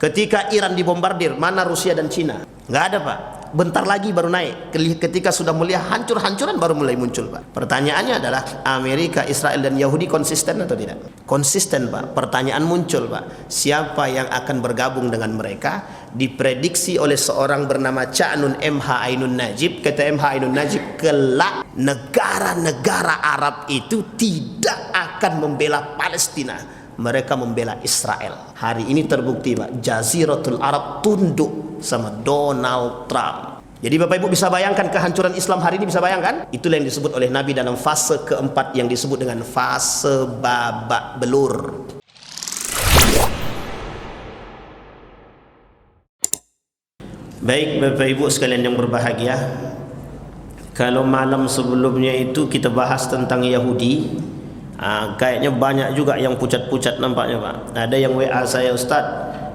Ketika Iran dibombardir, mana Rusia dan Cina? Nggak ada, Pak. Bentar lagi baru naik. Ketika sudah melihat hancur-hancuran baru mulai muncul, Pak. Pertanyaannya adalah, Amerika, Israel dan Yahudi konsisten atau tidak? Konsisten, Pak. Pertanyaan muncul, Pak. Siapa yang akan bergabung dengan mereka? Diprediksi oleh seorang bernama Ca'nun M.H. Ainun Najib. Kata M.H. Ainun Najib, kelak negara-negara Arab itu tidak akan membela Palestina, mereka membela Israel. Hari ini terbukti, Pak. Jaziratul Arab tunduk sama Donald Trump. Jadi Bapak Ibu bisa bayangkan kehancuran Islam hari ini, bisa bayangkan? Itulah yang disebut oleh Nabi dalam fase keempat yang disebut dengan fase babak belur. Baik Bapak Ibu sekalian yang berbahagia, kalau malam sebelumnya itu kita bahas tentang Yahudi, kayaknya banyak juga yang pucat-pucat nampaknya, Pak. Ada yang WA saya, Ustaz,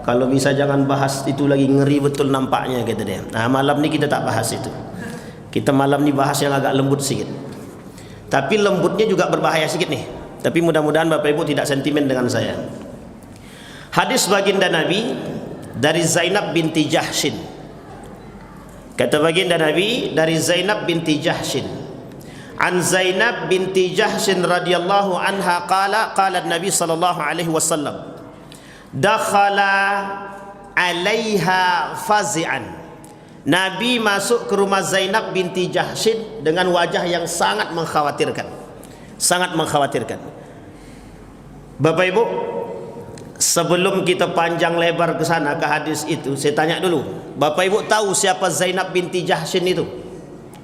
kalau bisa jangan bahas itu lagi, ngeri betul nampaknya, kata dia. Malam ni kita tak bahas itu. Kita malam ni bahas yang agak lembut sedikit. Tapi lembutnya juga berbahaya sedikit nih. Tapi mudah-mudahan Bapak Ibu tidak sentimen dengan saya. Hadis baginda Nabi dari Zainab binti Jahshin. Kata baginda Nabi dari Zainab binti Jahshin. An Zainab binti Jahshin radhiyallahu anha qala Nabi sallallahu alaihi wasallam, dakhala alaiha fazi'an. Nabi masuk ke rumah Zainab binti Jahshin dengan wajah yang sangat mengkhawatirkan. Sangat mengkhawatirkan. Bapak Ibu, sebelum kita panjang lebar ke sana ke hadis itu, saya tanya dulu, Bapak Ibu tahu siapa Zainab binti Jahshin itu?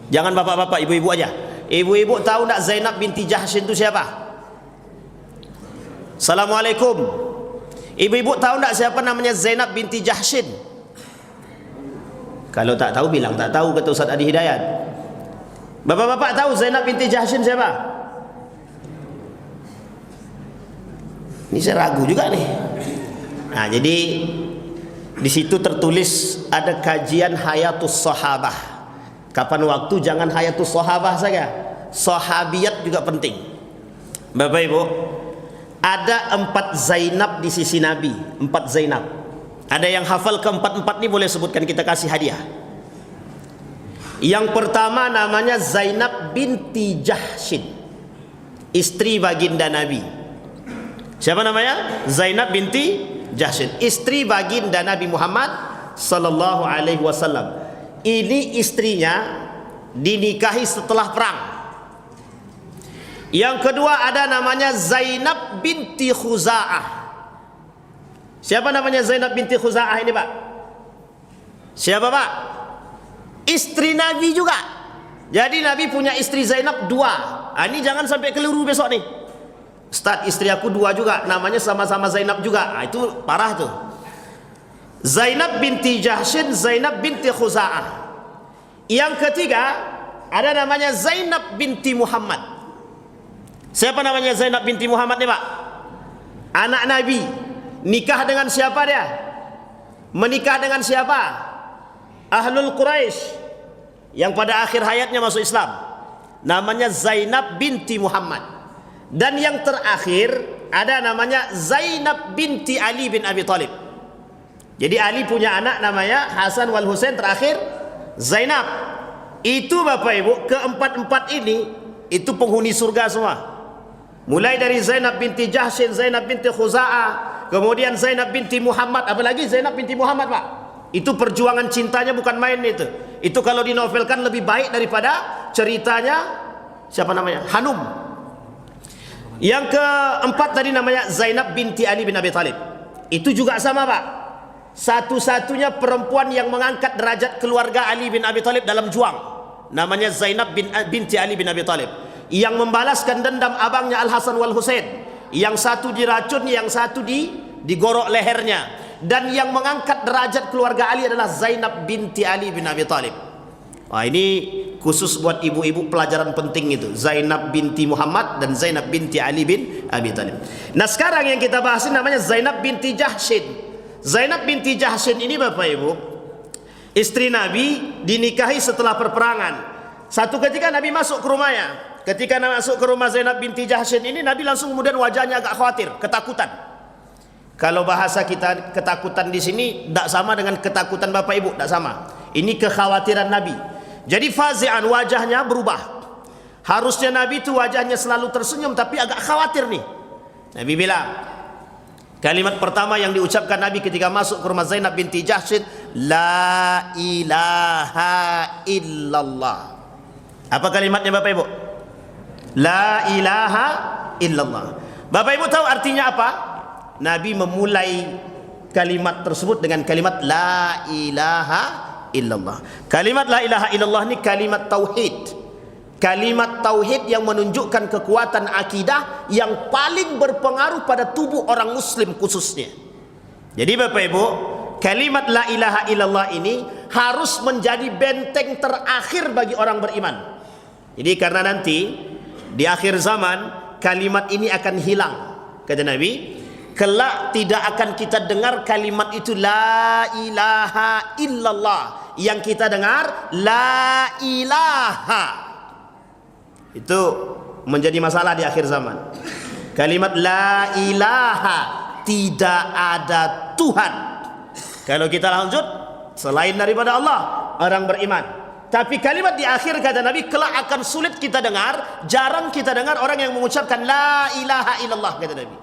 Jangan bapak-bapak, ibu-ibu aja. Ibu-ibu tahu tak Zainab binti Jahshin itu siapa? Assalamualaikum. Ibu-ibu tahu tak siapa namanya Zainab binti Jahshin? Kalau tak tahu bilang tak tahu, kata Ustaz Adi Hidayat. Bapak-bapak tahu Zainab binti Jahshin siapa? Ini saya ragu juga nih. Jadi di situ tertulis ada kajian hayatus sahabah. Kapan waktu jangan hayatus sahabah saja, sahabiyat juga penting. Bapak Ibu, ada 4 Zainab di sisi Nabi. 4 Zainab. Ada yang hafal ke-4 ini boleh sebutkan, kita kasih hadiah. Yang pertama namanya Zainab binti Jahshin, istri baginda Nabi. Siapa namanya? Zainab binti Jahshin, istri baginda Nabi Muhammad sallallahu alaihi wasallam. Ini istrinya dinikahi setelah perang. Yang kedua ada namanya Zainab binti Khuza'ah. Siapa namanya Zainab binti Khuza'ah ini, Pak? Siapa, Pak? Istri Nabi juga. Jadi Nabi punya istri Zainab 2. Ini jangan sampai keliru besok nih. Ustaz, istri aku 2 juga, namanya sama-sama Zainab juga. Itu parah tuh. Zainab binti Jahshin, Zainab binti Khuza'ah. Yang ketiga ada namanya Zainab binti Muhammad. Siapa namanya Zainab binti Muhammad nih, Pak? Anak Nabi. Nikah dengan siapa dia? Menikah dengan siapa? Ahlul Quraisy, yang pada akhir hayatnya masuk Islam. Namanya Zainab binti Muhammad. Dan yang terakhir ada namanya Zainab binti Ali bin Abi Thalib. Jadi Ali punya anak namanya Hasan wal Husain, terakhir Zainab. Itu Bapak Ibu, ke-4 ini itu penghuni surga semua. Mulai dari Zainab binti Jahshin, Zainab binti Khuza'ah, kemudian Zainab binti Muhammad, apalagi Zainab binti Muhammad, Pak. Itu perjuangan cintanya bukan main itu. Itu kalau dinovelkan lebih baik daripada ceritanya siapa namanya? Hanum. Yang ke-4 tadi namanya Zainab binti Ali bin Abi Thalib. Itu juga sama, Pak. Satu-satunya perempuan yang mengangkat derajat keluarga Ali bin Abi Thalib dalam juang. Namanya Zainab binti Ali bin Abi Thalib. Yang membalaskan dendam abangnya Al-Hasan wal Husain. Yang satu diracun, yang satu digorok lehernya. Dan yang mengangkat derajat keluarga Ali adalah Zainab binti Ali bin Abi Thalib. Ini khusus buat ibu-ibu, pelajaran penting itu. Zainab binti Muhammad dan Zainab binti Ali bin Abi Thalib. Nah sekarang yang kita bahas ini namanya Zainab binti Jahshin. Zainab binti Jahshin ini Bapak Ibu, istri Nabi, dinikahi setelah perperangan. Satu ketika Nabi masuk ke rumahnya. Ketika Nabi masuk ke rumah Zainab binti Jahshin ini, Nabi langsung kemudian wajahnya agak khawatir, ketakutan. Kalau bahasa kita ketakutan di sini tidak sama dengan ketakutan Bapak Ibu, tidak sama. Ini kekhawatiran Nabi. Jadi fazi'an, wajahnya berubah. Harusnya Nabi itu wajahnya selalu tersenyum, tapi agak khawatir nih. Nabi bilang, kalimat pertama yang diucapkan Nabi ketika masuk ke rumah Zainab binti Jahsy, la ilaha illallah. Apa kalimatnya Bapak Ibu? La ilaha illallah. Bapak Ibu tahu artinya apa? Nabi memulai kalimat tersebut dengan kalimat la ilaha illallah. Kalimat la ilaha illallah ini kalimat tauhid. Kalimat tauhid yang menunjukkan kekuatan akidah yang paling berpengaruh pada tubuh orang muslim khususnya. Jadi Bapak Ibu, kalimat la ilaha illallah ini harus menjadi benteng terakhir bagi orang beriman. Jadi karena nanti di akhir zaman kalimat ini akan hilang, kata Nabi. Kelak tidak akan kita dengar kalimat itu la ilaha illallah. Yang kita dengar la ilaha. Itu menjadi masalah di akhir zaman. Kalimat la ilaha, tidak ada Tuhan. Kalau kita lanjut, selain daripada Allah, orang beriman. Tapi kalimat di akhir kata Nabi, kelak akan sulit kita dengar. Jarang kita dengar orang yang mengucapkan la ilaha illallah, kata Nabi.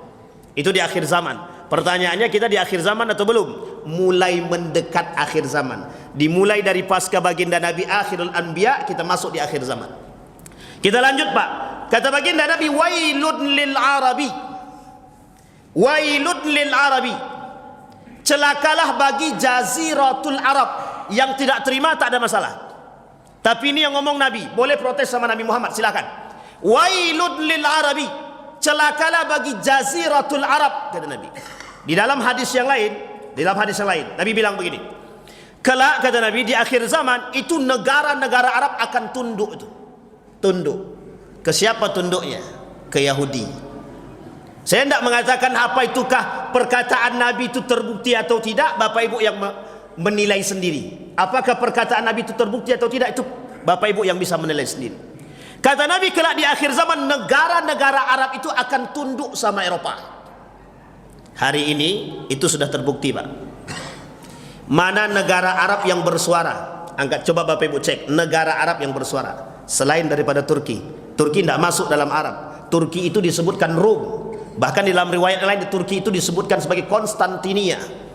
Itu di akhir zaman. Pertanyaannya, kita di akhir zaman atau belum? Mulai mendekat akhir zaman. Dimulai dari pasca baginda Nabi akhirul anbiya, kita masuk di akhir zaman. Kita lanjut Pak. Kata baginda Nabi, wailun lil arabi. Wailun lil arabi. Celakalah bagi jaziratul Arab. Yang tidak terima tak ada masalah. Tapi ini yang ngomong Nabi. Boleh protes sama Nabi Muhammad, silakan. Wailun lil arabi. Celakalah bagi jaziratul Arab, kata Nabi. Di dalam hadis yang lain, Nabi bilang begini. Kelak, kata Nabi, di akhir zaman itu negara-negara Arab akan tunduk itu. Tunduk. Ke siapa tunduknya? Ke Yahudi. Saya tidak mengatakan apa itukah perkataan Nabi itu terbukti atau tidak. Bapak Ibu yang menilai sendiri. Apakah perkataan Nabi itu terbukti atau tidak, itu Bapak Ibu yang bisa menilai sendiri. Kata Nabi, kelak di akhir zaman negara-negara Arab itu akan tunduk sama Eropa. Hari ini itu sudah terbukti Pak. Mana negara Arab yang bersuara? Angkat, coba Bapak Ibu cek negara Arab yang bersuara selain daripada Turki. Turki tidak masuk dalam Arab. Turki itu disebutkan Rom. Bahkan di dalam riwayat lain, di Turki itu disebutkan sebagai Konstantinia.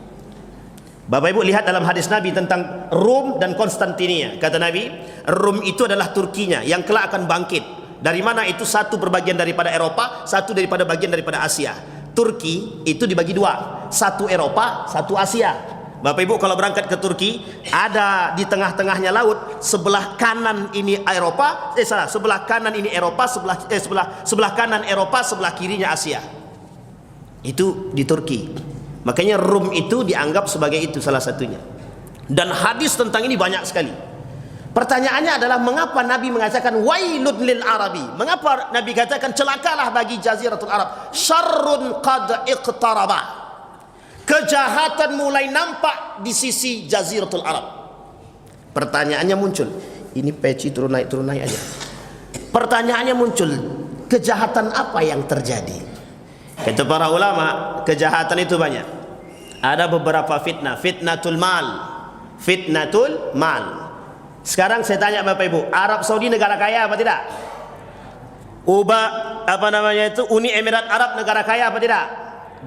Bapak Ibu lihat dalam hadis Nabi tentang Rom dan Konstantinia. Kata Nabi, Rom itu adalah Turkinya yang kelak akan bangkit. Dari mana itu? Satu berbagian daripada Eropa, satu daripada bagian daripada Asia. Turki itu dibagi dua, satu Eropa, satu Asia. Bapak Ibu kalau berangkat ke Turki, ada di tengah-tengahnya laut, sebelah kanan ini Eropa, sebelah kanan ini Eropa, sebelah kanan Eropa, sebelah kirinya Asia. Itu di Turki. Makanya Rum itu dianggap sebagai itu salah satunya. Dan hadis tentang ini banyak sekali. Pertanyaannya adalah, mengapa Nabi mengatakan wailun lil arabi? Mengapa Nabi katakan celakalah bagi jaziratul Arab? Syarrun qad iqtaraba. Kejahatan mulai nampak di sisi jaziratul Arab. Pertanyaannya muncul. Ini peci turun naik aja. Pertanyaannya muncul, kejahatan apa yang terjadi? Kata para ulama, kejahatan itu banyak. Ada beberapa fitnah. Fitnatul mal. Fitnatul mal. Sekarang saya tanya Bapak Ibu, Arab Saudi negara kaya apa tidak? Uni Emirat Arab negara kaya apa tidak?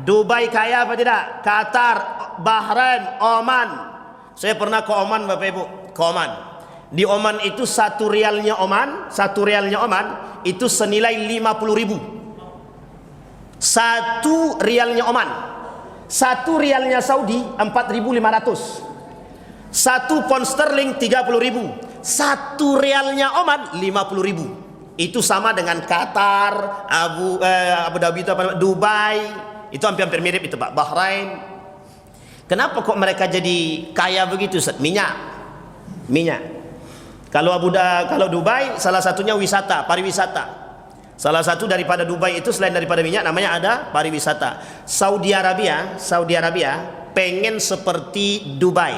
Dubai kaya apa tidak? Qatar, Bahrain, Oman. Saya pernah ke Oman Bapak Ibu, ke Oman. Di Oman itu satu rialnya Oman itu senilai 50.000. Satu rialnya Oman. Satu rialnya Saudi 4.500. Satu pound sterling 30.000. Satu rialnya Oman 50.000. Itu sama dengan Qatar, Abu Dhabi itu apa, Dubai. Itu hampir mirip itu Pak. Bahrain. Kenapa kok mereka jadi kaya begitu? Minyak. Kalau Dubai salah satunya wisata, pariwisata. Salah satu daripada Dubai itu selain daripada minyak namanya ada pariwisata. Saudi Arabia pengen seperti Dubai.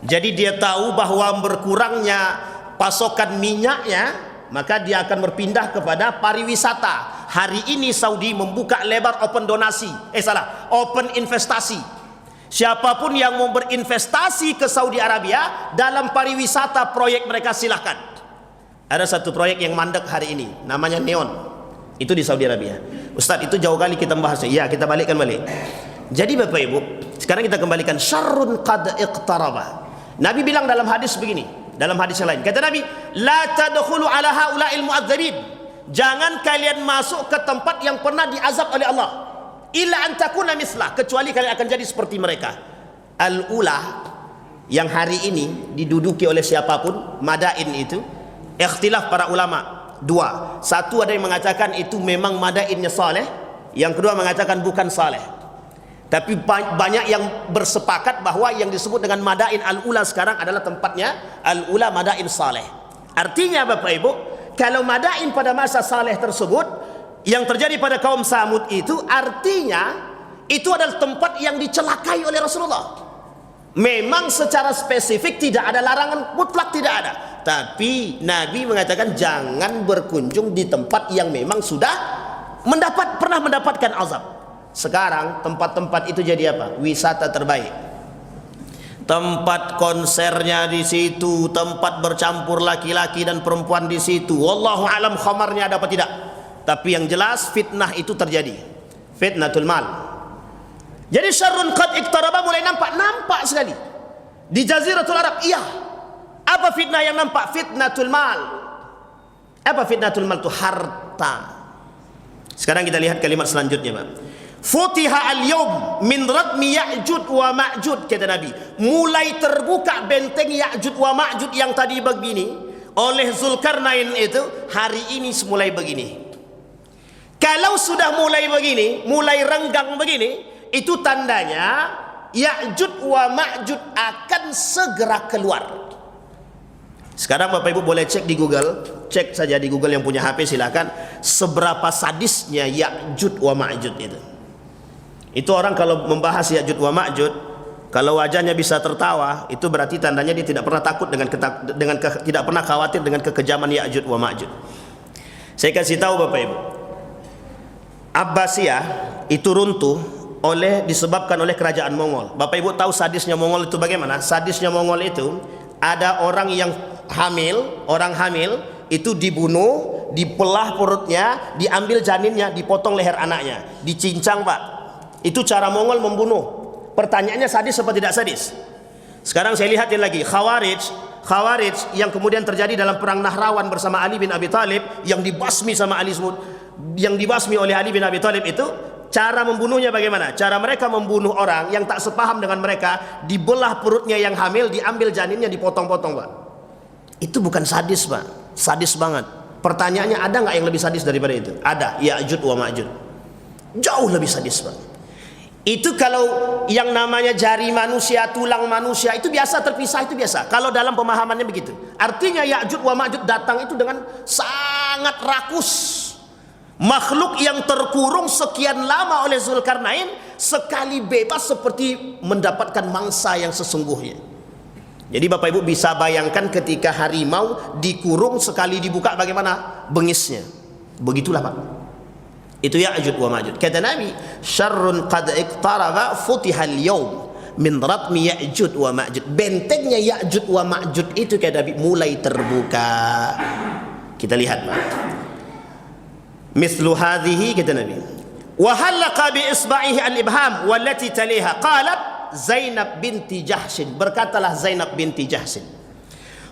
Jadi dia tahu bahwa berkurangnya pasokan minyaknya, maka dia akan berpindah kepada pariwisata. hari ini Saudi membuka lebar open donasi, open investasi. Siapapun yang mau berinvestasi ke Saudi Arabia dalam pariwisata proyek mereka silahkan. Ada satu proyek yang mandek hari ini, namanya Neon. Itu di Saudi Arabia. Ustaz, itu jauh kali kita membahasnya. Ya, kita balikkan balik. Jadi Bapak Ibu, sekarang kita kembalikan syarrun qad iqtaraba. Nabi bilang dalam hadis begini, dalam hadis yang lain, kata Nabi, la tadkhulu ala haula'il mu'adzabin. Jangan kalian masuk ke tempat yang pernah diazab oleh Allah. Illa an takuna mislah, kecuali kalian akan jadi seperti mereka. Al-ula yang hari ini diduduki oleh siapapun, Madain itu, ikhtilaf para ulama dua. Satu ada yang mengatakan itu memang Madainnya saleh, yang kedua mengatakan bukan saleh. Tapi banyak yang bersepakat bahwa yang disebut dengan Madain Al-ula sekarang adalah tempatnya Al-ula Madain saleh. Artinya Bapak Ibu, kalau Madain pada masa saleh tersebut yang terjadi pada kaum Samud itu, artinya itu adalah tempat yang dicelakai oleh Rasulullah. Memang secara spesifik tidak ada larangan mutlak, tidak ada. Tapi Nabi mengatakan jangan berkunjung di tempat yang memang sudah pernah mendapatkan azab. Sekarang tempat-tempat itu jadi apa? Wisata terbaik. Tempat konsernya di situ, tempat bercampur laki-laki dan perempuan di situ. Wallahu alam khamarnya ada apa tidak. Tapi yang jelas fitnah itu terjadi. Fitnatul mal. Jadi syarrun qad iqtaraba mulai nampak sekali di Jaziratul Arab. Iya. Apa fitnah yang nampak? Fitnatul mal. Apa fitnatul mal itu? Harta. Sekarang kita lihat kalimat selanjutnya, Pak. Futiha al-yawm min radmi Ya'jud wa Ma'jud, kata Nabi. Mulai terbuka benteng Ya'jud wa Ma'jud yang tadi begini oleh Zulkarnain itu, hari ini mulai begini. Kalau sudah mulai begini, mulai renggang begini, itu tandanya Ya'jud wa Ma'jud akan segera keluar. Sekarang Bapak Ibu boleh cek di Google, cek saja di Google yang punya HP silakan, seberapa sadisnya Ya'jud wa Ma'jud itu. Itu orang kalau membahas Ya'jud wa Ma'jud, kalau wajahnya bisa tertawa, itu berarti tandanya dia tidak pernah takut tidak pernah khawatir dengan kekejaman Ya'jud wa Ma'jud. Saya kasih tahu Bapak Ibu, Abbasiyah itu runtuh disebabkan oleh kerajaan Mongol. Bapak Ibu tahu sadisnya Mongol itu bagaimana? Sadisnya Mongol itu, ada orang yang hamil, orang hamil itu dibunuh, dipelah perutnya, diambil janinnya, dipotong leher anaknya, dicincang, Pak. Itu cara Mongol membunuh. Pertanyaannya sadis atau tidak sadis? Sekarang saya lihatin lagi Khawarij yang kemudian terjadi dalam perang Nahrawan bersama Ali bin Abi Thalib, yang dibasmi oleh Ali bin Abi Thalib itu, cara membunuhnya bagaimana? Cara mereka membunuh orang yang tak sepaham dengan mereka, dibelah perutnya yang hamil, diambil janinnya, dipotong-potong, Pak. Itu bukan sadis, Pak. Sadis banget. Pertanyaannya, ada nggak yang lebih sadis daripada itu? Ada. Ya'jud wa Ma'jud. Jauh lebih sadis, Pak. Itu kalau yang namanya jari manusia, tulang manusia itu biasa terpisah, itu biasa. Kalau dalam pemahamannya begitu. Artinya Ya'jud wa Ma'jud datang itu dengan sangat rakus. Makhluk yang terkurung sekian lama oleh Zulkarnain, sekali bebas seperti mendapatkan mangsa yang sesungguhnya. Jadi Bapak Ibu bisa bayangkan ketika harimau dikurung, sekali dibuka bagaimana bengisnya. Begitulah, Pak. Itu Ya'jud wa Ma'jud. Kata Nabi, syarrun qad iqtaraba futihal yawm min ratmi Ya'jud wa Ma'jud. Bentengnya Ya'jud wa Ma'jud itu, kata Nabi, mulai terbuka. Kita lihat, Pak. Mithlu hadhihi, kata Nabi, wa halaqa bi isba'ihi al-ibham wallati taliha, qalat Zainab binti Jahshin. Berkatalah Zainab binti Jahshin,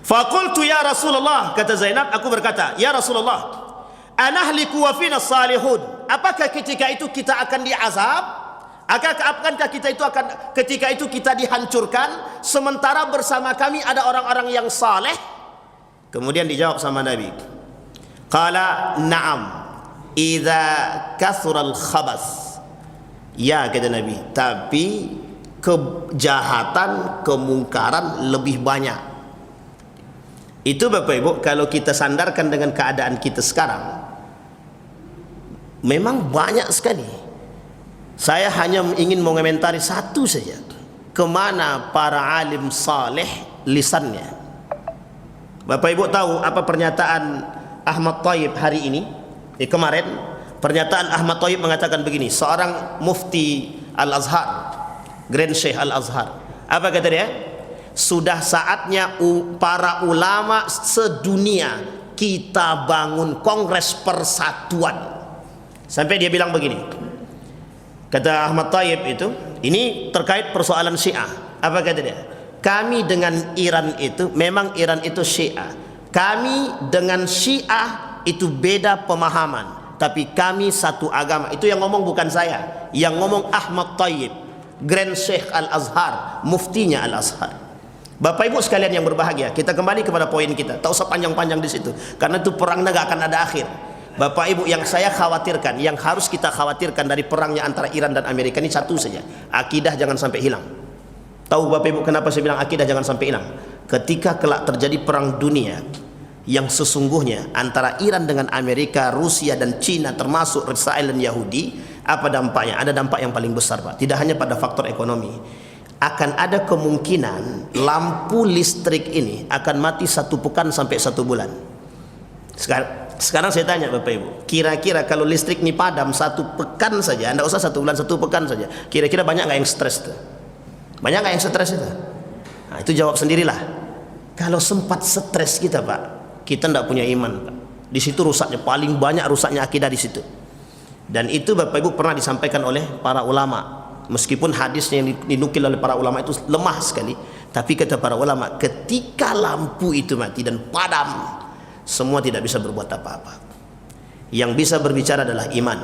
faqultu ya Rasulullah, kata Zainab, aku berkata, ya Rasulullah, anahliku wa fina salihun. Apakah ketika itu kita akan diazab? Akankah ketika itu kita dihancurkan sementara bersama kami ada orang-orang yang saleh? Kemudian dijawab sama Nabi, qala na'am idza kathural khabas. Ya, kata Nabi, tapi kejahatan, kemungkaran lebih banyak. Itu Bapak Ibu, kalau kita sandarkan dengan keadaan kita sekarang, memang banyak sekali. Saya hanya ingin mengomentari satu saja. Kemana para alim saleh lisannya? Bapak Ibu tahu apa pernyataan Ahmad Thayyib hari ini? Kemarin Pernyataan Ahmad Thayyib mengatakan begini, seorang mufti Al-Azhar, Grand Sheikh Al-Azhar. Apa kata dia? Sudah saatnya para ulama sedunia kita bangun kongres persatuan. Sampai dia bilang begini, kata Ahmad Thayyib itu, ini terkait persoalan Syiah. Apa kata dia? Kami dengan Iran itu, memang Iran itu Syiah. Kami dengan Syiah itu beda pemahaman, tapi kami satu agama. Itu yang ngomong bukan saya, yang ngomong Ahmad Thayyib, Grand Sheikh Al-Azhar, muftinya Al-Azhar. Bapak Ibu sekalian yang berbahagia, kita kembali kepada poin kita. Tak usah panjang-panjang di situ, karena itu perangnya gak akan ada akhir. Bapak Ibu, yang saya khawatirkan, yang harus kita khawatirkan dari perangnya antara Iran dan Amerika ini satu saja, akidah jangan sampai hilang. Tahu Bapak Ibu kenapa saya bilang akidah jangan sampai hilang? Ketika kelak terjadi perang dunia yang sesungguhnya antara Iran dengan Amerika, Rusia dan Cina, termasuk Israel dan Yahudi, apa dampaknya? Ada dampak yang paling besar, Pak. Tidak hanya pada faktor ekonomi, akan ada kemungkinan lampu listrik ini akan mati 1 pekan sampai 1 bulan. Sekarang saya tanya Bapak Ibu, kira-kira kalau listrik ini padam 1 pekan saja, anda usah 1 bulan, 1 pekan saja, kira-kira banyak nggak yang stres tuh? Banyak nggak yang stres itu? Nah, itu jawab sendirilah. Kalau sempat stres kita, Pak, kita tidak punya iman, Pak. Di situ rusaknya, paling banyak rusaknya akidah di situ. Dan itu Bapak Ibu pernah disampaikan oleh para ulama. Meskipun hadisnya yang dinukil oleh para ulama itu lemah sekali, tapi kata para ulama, ketika lampu itu mati dan padam, semua tidak bisa berbuat apa-apa. Yang bisa berbicara adalah iman.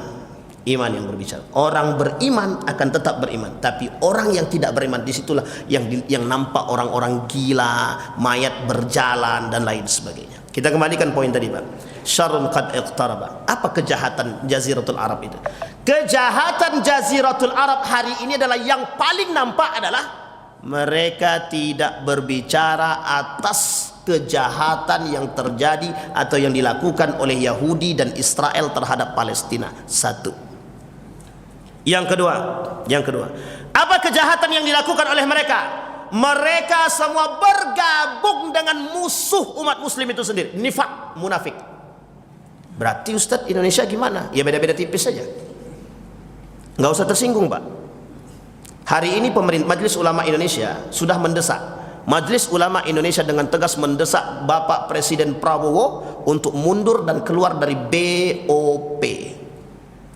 Iman yang berbicara. Orang beriman akan tetap beriman, tapi orang yang tidak beriman, disitulah yang nampak orang-orang gila, mayat berjalan dan lain sebagainya. Kita kembalikan poin tadi, Pak. Syarrun qad iqtaraba. Apa kejahatan Jaziratul Arab itu? Kejahatan Jaziratul Arab hari ini adalah yang paling nampak adalah mereka tidak berbicara atas kejahatan yang terjadi atau yang dilakukan oleh Yahudi dan Israel terhadap Palestina. Satu. Yang kedua, apa kejahatan yang dilakukan oleh mereka? Mereka semua bergabung dengan musuh umat muslim itu sendiri. Nifak, munafik. Berarti Ustadz, Indonesia gimana? Ya beda-beda tipis saja, nggak usah tersinggung, Pak. Hari ini Majelis Ulama Indonesia sudah mendesak, Majelis Ulama Indonesia dengan tegas mendesak Bapak Presiden Prabowo untuk mundur dan keluar dari BOP.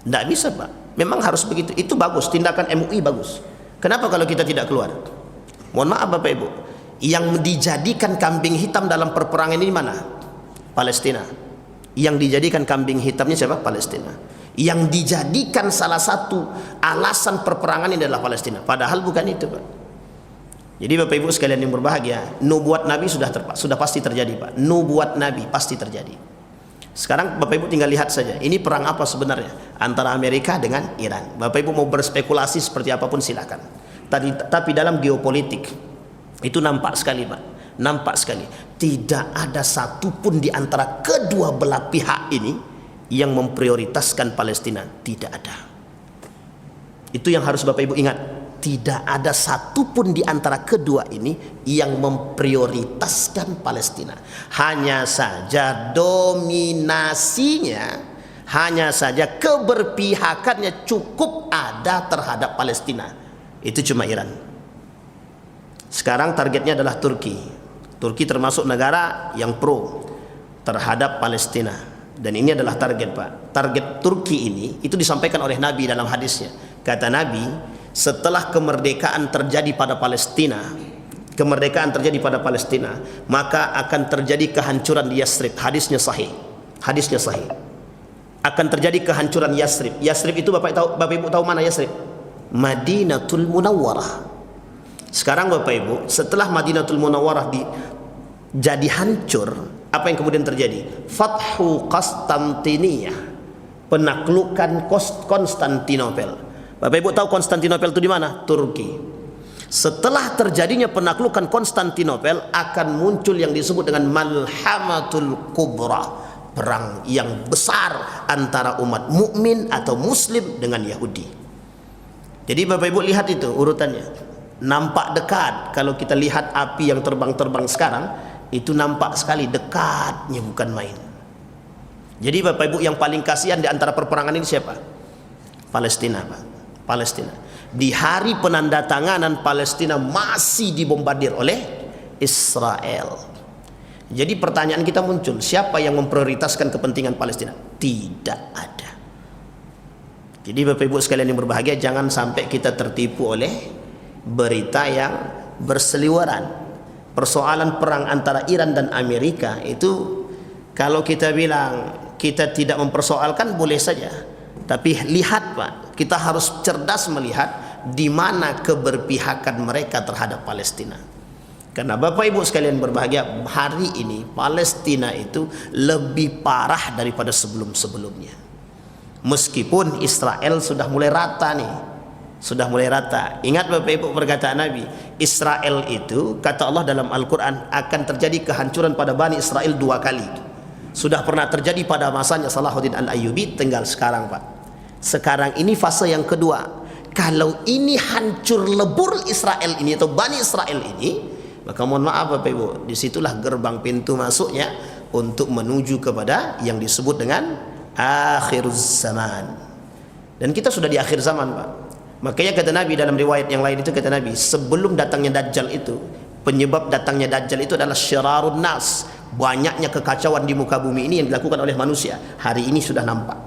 Nggak bisa, Pak. Memang harus begitu. Itu bagus, tindakan MUI bagus. Kenapa kalau kita tidak keluar? Mohon maaf Bapak Ibu, yang dijadikan kambing hitam dalam perperangan ini mana? Palestina. Yang dijadikan kambing hitamnya siapa? Palestina. Yang dijadikan salah satu alasan perperangan ini adalah Palestina. Padahal bukan itu, Pak. Jadi Bapak Ibu sekalian yang berbahagia, nubuat Nabi sudah pasti terjadi, Pak. Nubuat Nabi pasti terjadi. Sekarang Bapak Ibu tinggal lihat saja, ini perang apa sebenarnya antara Amerika dengan Iran. Bapak Ibu mau berspekulasi seperti apapun silakan. Tapi dalam geopolitik itu nampak sekali, Pak. Nampak sekali, tidak ada satupun di antara kedua belah pihak ini yang memprioritaskan Palestina. Tidak ada. Itu yang harus Bapak Ibu ingat. Tidak ada satupun di antara kedua ini yang memprioritaskan Palestina. Hanya saja dominasinya, hanya saja keberpihakannya cukup ada terhadap Palestina. Itu cuma Iran. Sekarang targetnya adalah Turki. Turki termasuk negara yang pro terhadap Palestina, dan ini adalah target, Pak. Target Turki ini itu disampaikan oleh Nabi dalam hadisnya. Kata Nabi, setelah kemerdekaan terjadi pada Palestina, maka akan terjadi kehancuran di Yathrib. Hadisnya sahih. Akan terjadi kehancuran Yathrib. Yathrib itu Bapak Ibu tahu mana Yathrib? Madinatul Munawwarah. Sekarang Bapak Ibu, setelah Madinatul Munawwarah jadi hancur, apa yang kemudian terjadi? Fathu Konstantiniyah, penaklukan Konstantinopel. Bapak Ibu tahu Konstantinopel itu di mana? Turki. Setelah terjadinya penaklukan Konstantinopel, akan muncul yang disebut dengan Malhamatul Kubra, perang yang besar antara umat mukmin atau Muslim dengan Yahudi. Jadi Bapak Ibu lihat itu urutannya. Nampak dekat. Kalau kita lihat api yang terbang-terbang sekarang, itu nampak sekali dekatnya, bukan main. Jadi Bapak Ibu, yang paling kasihan di antara perperangan ini siapa? Palestina, Pak. Palestina. Di hari penandatanganan, Palestina masih dibombardir oleh Israel. Jadi pertanyaan kita muncul, siapa yang memprioritaskan kepentingan Palestina? Tidak ada. Jadi Bapak Ibu sekalian yang berbahagia, jangan sampai kita tertipu oleh berita yang berseliweran. Persoalan perang antara Iran dan Amerika itu, kalau kita bilang kita tidak mempersoalkan, boleh saja. Tapi lihat Pak, kita harus cerdas melihat di mana keberpihakan mereka terhadap Palestina. Karena Bapak Ibu sekalian berbahagia, hari ini Palestina itu lebih parah daripada sebelum-sebelumnya. Meskipun Israel sudah mulai rata nih, sudah mulai rata. Ingat Bapak Ibu perkataan Nabi, Israel itu kata Allah dalam Al-Quran akan terjadi kehancuran pada Bani Israel 2 kali. Sudah pernah terjadi pada masanya Salahuddin Al-Ayyubi, tinggal sekarang Pak. Sekarang ini fase yang kedua. Kalau ini hancur lebur Israel ini atau Bani Israel ini, maka mohon maaf Bapak Ibu, disitulah gerbang pintu masuknya untuk menuju kepada yang disebut dengan akhiruz zaman. Dan kita sudah di akhir zaman Pak. Makanya kata Nabi dalam riwayat yang lain itu, kata Nabi, sebelum datangnya Dajjal itu, penyebab datangnya Dajjal itu adalah syirarun nas, banyaknya kekacauan di muka bumi ini yang dilakukan oleh manusia. Hari ini sudah nampak.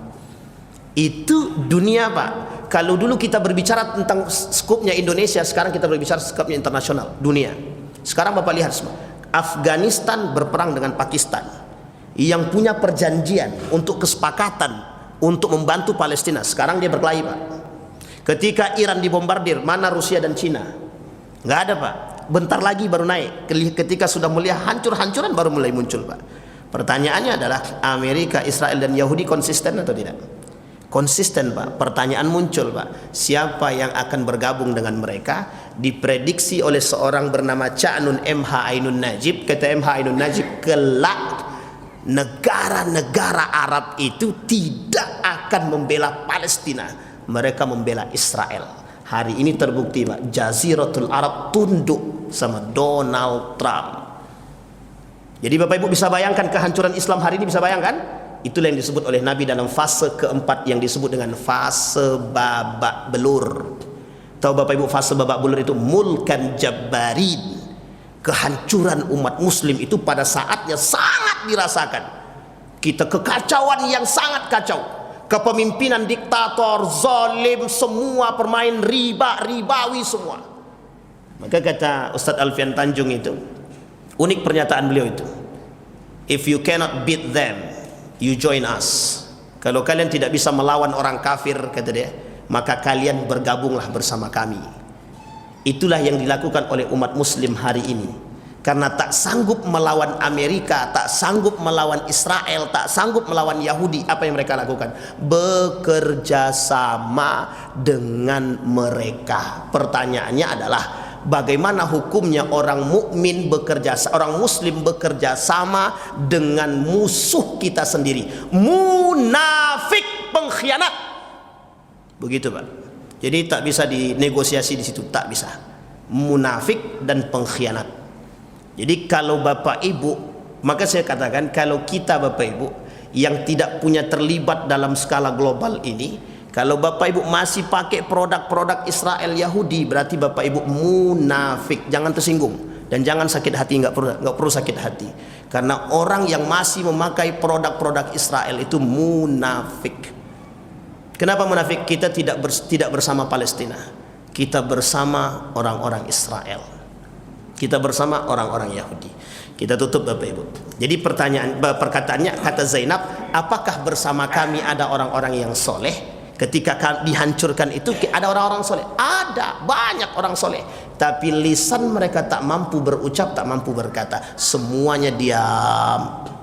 Itu dunia Pak. Kalau dulu kita berbicara tentang skupnya Indonesia, sekarang kita berbicara skupnya internasional, dunia. Sekarang Bapak lihat semua, Afghanistan berperang dengan Pakistan yang punya perjanjian untuk kesepakatan untuk membantu Palestina. Sekarang dia berkelahi Pak. Ketika Iran dibombardir, mana Rusia dan Cina? Nggak ada Pak. Bentar lagi baru naik. Ketika sudah melihat hancur-hancuran baru mulai muncul Pak. Pertanyaannya adalah, Amerika, Israel dan Yahudi konsisten atau tidak? Konsisten Pak. Pertanyaan muncul Pak, siapa yang akan bergabung dengan mereka? Diprediksi oleh seorang bernama Ca'nun M.H. Ainun Najib. Kata M.H. Ainun Najib, kelak negara-negara Arab itu tidak akan membela Palestina, mereka membela Israel. Hari ini terbukti Pak, Jaziratul Arab tunduk sama Donald Trump. Jadi Bapak Ibu bisa bayangkan kehancuran Islam hari ini, bisa bayangkan? Itulah yang disebut oleh Nabi dalam fase keempat yang disebut dengan fase babak belur. Tahu Bapak Ibu fase babak belur itu? Mulkan jabbarin. Kehancuran umat muslim itu pada saatnya sangat dirasakan. Kita kekacauan yang sangat kacau. Kepemimpinan diktator, zalim, semua permain ribawi semua. Maka kata Ustadz Alfian Tanjung itu, unik pernyataan beliau itu, if you cannot beat them, you join us. Kalau kalian tidak bisa melawan orang kafir, kata dia, maka kalian bergabunglah bersama kami. Itulah yang dilakukan oleh umat muslim hari ini. Karena tak sanggup melawan Amerika, tak sanggup melawan Israel, tak sanggup melawan Yahudi, apa yang mereka lakukan? Bekerja sama dengan mereka. Pertanyaannya adalah, bagaimana hukumnya orang mukmin bekerja, orang muslim bekerja sama dengan musuh kita sendiri? Munafik, pengkhianat. Begitu Pak. Jadi tak bisa dinegosiasi di situ, tak bisa. Munafik dan pengkhianat. Jadi kalau Bapak Ibu, maka saya katakan, kalau kita Bapak Ibu yang tidak punya terlibat dalam skala global ini, kalau Bapak Ibu masih pakai produk-produk Israel Yahudi, berarti Bapak Ibu munafik. Jangan tersinggung dan jangan sakit hati, nggak perlu sakit hati. Karena orang yang masih memakai produk-produk Israel itu munafik. Kenapa munafik? Kita tidak bersama Palestina, kita bersama orang-orang Israel, kita bersama orang-orang Yahudi. Kita tutup Bapak Ibu. Jadi perkataannya, kata Zainab, apakah bersama kami ada orang-orang yang soleh? Ketika dihancurkan itu ada orang-orang soleh, ada banyak orang soleh, tapi lisan mereka tak mampu berucap, tak mampu berkata, semuanya diam.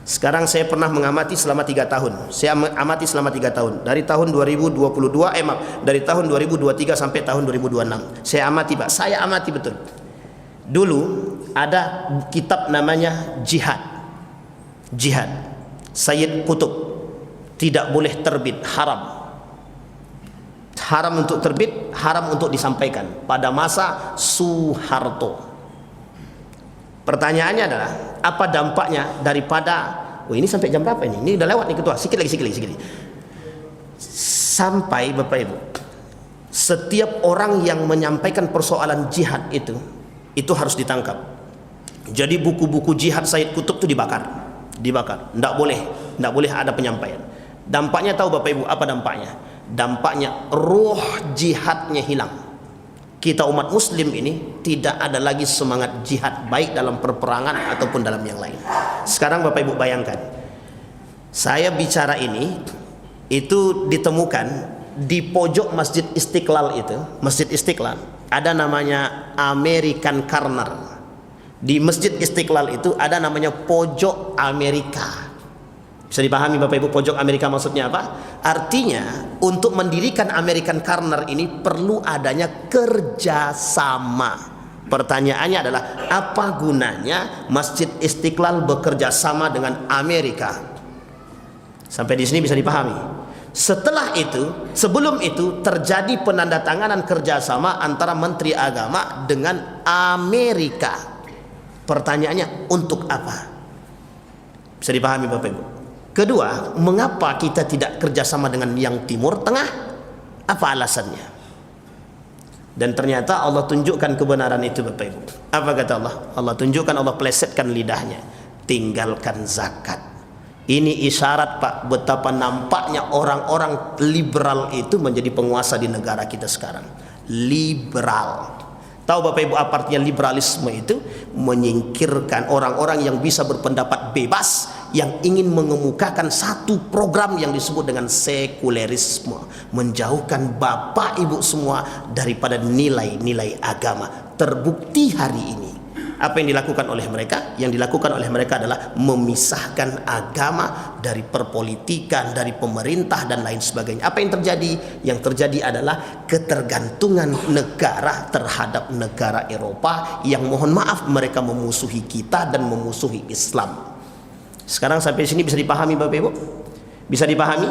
Sekarang saya pernah mengamati selama 3 tahun. Saya amati selama 3 tahun. Dari tahun 2022, dari tahun 2023 sampai tahun 2026. Saya amati Pak, saya amati betul. Dulu ada kitab namanya Jihad. Jihad. Sayyid Qutb. Tidak boleh terbit, haram. Haram untuk terbit, haram untuk disampaikan pada masa Soeharto. Pertanyaannya adalah, apa dampaknya daripada Oh, ini sampai jam berapa ini? Ini udah lewat nih ketua. Sikit lagi. Sampai Bapak Ibu, setiap orang yang menyampaikan persoalan jihad itu harus ditangkap. Jadi buku-buku jihad Sayyid Qutb itu dibakar. Tidak boleh ada penyampaian. Dampaknya tahu Bapak Ibu apa dampaknya? Dampaknya ruh jihadnya hilang. Kita umat muslim ini tidak ada lagi semangat jihad, baik dalam perperangan ataupun dalam yang lain. Sekarang Bapak Ibu bayangkan, saya bicara ini itu ditemukan di pojok Masjid Istiqlal Masjid Istiqlal ada namanya American Corner. Di Masjid Istiqlal itu ada namanya pojok Amerika. Bisa dipahami Bapak Ibu pojok Amerika maksudnya apa? Artinya untuk mendirikan American Corner ini perlu adanya kerjasama. Pertanyaannya adalah apa gunanya Masjid Istiqlal bekerja sama dengan Amerika? Sampai di sini bisa dipahami. Setelah itu, sebelum itu terjadi penandatanganan kerjasama antara Menteri Agama dengan Amerika. Pertanyaannya untuk apa? Bisa dipahami Bapak Ibu. Kedua, mengapa kita tidak kerjasama dengan yang Timur Tengah? Apa alasannya? Dan ternyata Allah tunjukkan kebenaran itu Bapak Ibu. Apa kata Allah? Allah tunjukkan, Allah plesetkan lidahnya. Tinggalkan zakat. Ini isyarat Pak, betapa nampaknya orang-orang liberal itu menjadi penguasa di negara kita sekarang. Liberal. Tahu Bapak Ibu apa artinya liberalisme itu? Menyingkirkan orang-orang yang bisa berpendapat bebas, yang ingin mengemukakan satu program yang disebut dengan sekulerisme, menjauhkan Bapak Ibu semua daripada nilai-nilai agama. Terbukti hari ini apa yang dilakukan oleh mereka? Yang dilakukan oleh mereka adalah memisahkan agama dari perpolitikan, dari pemerintah dan lain sebagainya. Apa yang terjadi? Yang terjadi adalah ketergantungan negara terhadap negara Eropa yang mohon maaf mereka memusuhi kita dan memusuhi Islam. Sekarang sampai sini bisa dipahami Bapak Ibu? Bisa dipahami?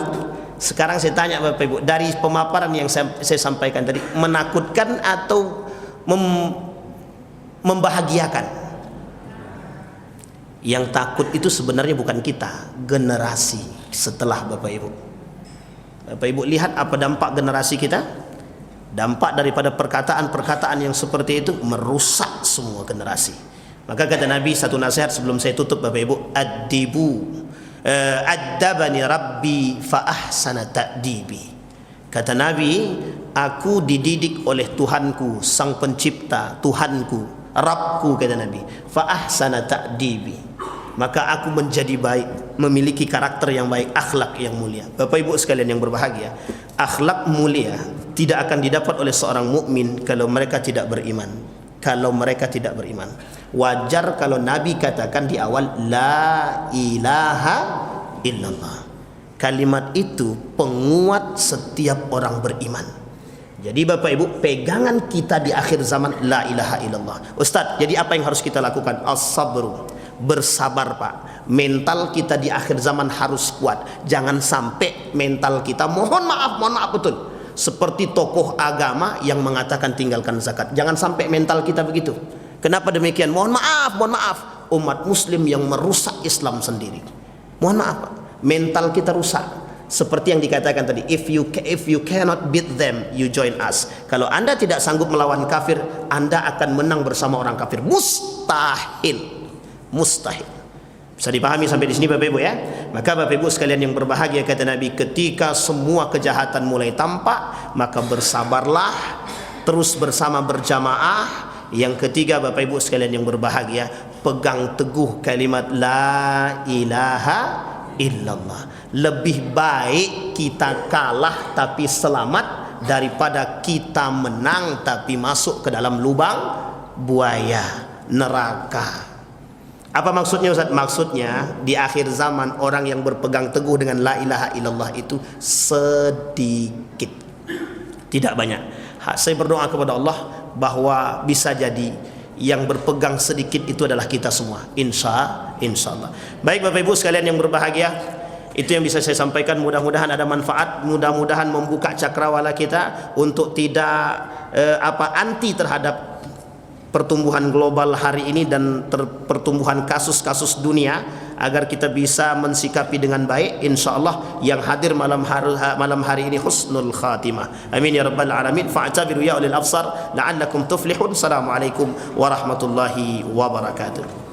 Sekarang saya tanya Bapak Ibu, dari pemaparan yang saya sampaikan tadi, menakutkan atau membahagiakan? Yang takut itu sebenarnya bukan kita, generasi setelah Bapak Ibu. Bapak Ibu lihat apa dampak generasi kita? Dampak daripada perkataan-perkataan yang seperti itu merusak semua generasi. Maka kata Nabi, satu nasihat sebelum saya tutup Bapak Ibu, addabani rabbi fa ahsana ta'dibi. Kata Nabi, aku dididik oleh Tuhanku, sang pencipta, Tuhanku, Rabbku, kata Nabi, fa ahsana ta'dibi, maka aku menjadi baik, memiliki karakter yang baik, akhlak yang mulia. Bapak Ibu sekalian yang berbahagia, akhlak mulia tidak akan didapat oleh seorang mukmin kalau mereka tidak beriman. Kalau mereka tidak beriman, wajar kalau Nabi katakan di awal la ilaha illallah. Kalimat itu penguat setiap orang beriman. Jadi Bapak Ibu, pegangan kita di akhir zaman la ilaha illallah. Ustaz, jadi apa yang harus kita lakukan? As-sabru, bersabar Pak. Mental kita di akhir zaman harus kuat. Jangan sampai mental kita, mohon maaf betul, seperti tokoh agama yang mengatakan tinggalkan zakat. Jangan sampai mental kita begitu. Kenapa demikian? Mohon maaf, umat muslim yang merusak Islam sendiri. Mohon maaf Pak, mental kita rusak. Seperti yang dikatakan tadi, if you cannot beat them, you join us. Kalau Anda tidak sanggup melawan kafir, Anda akan menang bersama orang kafir. Mustahil. Bisa dipahami sampai di sini Bapak Ibu ya? Maka Bapak Ibu sekalian yang berbahagia, kata Nabi, ketika semua kejahatan mulai tampak, maka bersabarlah, terus bersama berjamaah. Yang ketiga Bapak Ibu sekalian yang berbahagia, pegang teguh kalimat la ilaha illallah. Lebih baik kita kalah tapi selamat daripada kita menang tapi masuk ke dalam lubang buaya, neraka. Apa maksudnya Ustaz? Maksudnya di akhir zaman orang yang berpegang teguh dengan la ilaha illallah itu sedikit, tidak banyak. Saya berdoa kepada Allah bahwa bisa jadi yang berpegang sedikit itu adalah kita semua, insyaallah. Baik Bapak Ibu sekalian yang berbahagia, itu yang bisa saya sampaikan. Mudah-mudahan ada manfaat, mudah-mudahan membuka cakrawala kita untuk tidak anti terhadap pertumbuhan global hari ini dan pertumbuhan kasus-kasus dunia. agar kita bisa mensikapi dengan baik. Insyaallah yang hadir malam hari ini husnul khatimah. Amin ya rabbal alamin. Fa'tabiru ya ulil absar la'allakum tuflihun. Assalamualaikum warahmatullahi wabarakatuh.